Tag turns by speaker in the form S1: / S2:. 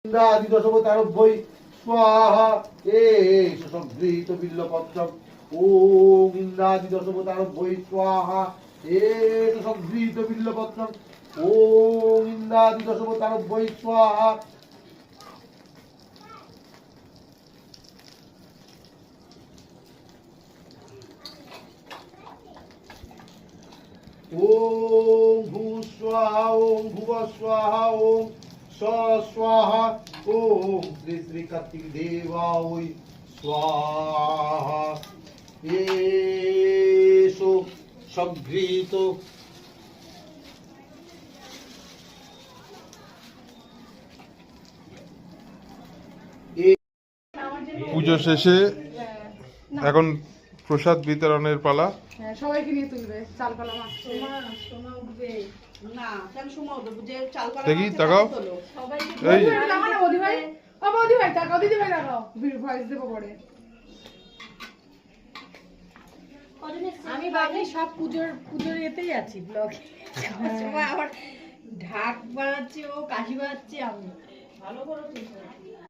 S1: ইন্দ্রাদিদশবতারভ্যৈ স্বাহা এষ সংগৃহীত বিল্লপত্রম। ওম ইন্দ্রাদিদশবতারভ্যৈ স্বাহা এষ সংগৃহীত বিল্লপত্রম। ওম ইন্দ্রাদিদশবতারভ্যৈ স্বাহা। ওম ভূ স্বাহা ওম ভুব স্বাহা ওম स्वाहा ओम श्री श्री कार्तिक देवाय स्वाहा येषु संगृहीत।
S2: পুজো শেষে এখন প্রসাদ বিতরণের পালা।
S3: সবাইকে নিয়ে তুলবে চালপালা মাখছে।
S2: দেখি তাকাও। এই
S3: বৌদি ভাই তাকাও, দিদি ভাই তাকাও, ভয়েস দেবো পরে।
S4: আমি ভাবি সব পুজোর এতেই আছি ব্লগে, আবার ঢাক বাজাচ্ছে ও কাশি বাজাচ্ছে আমি। ভালো করো।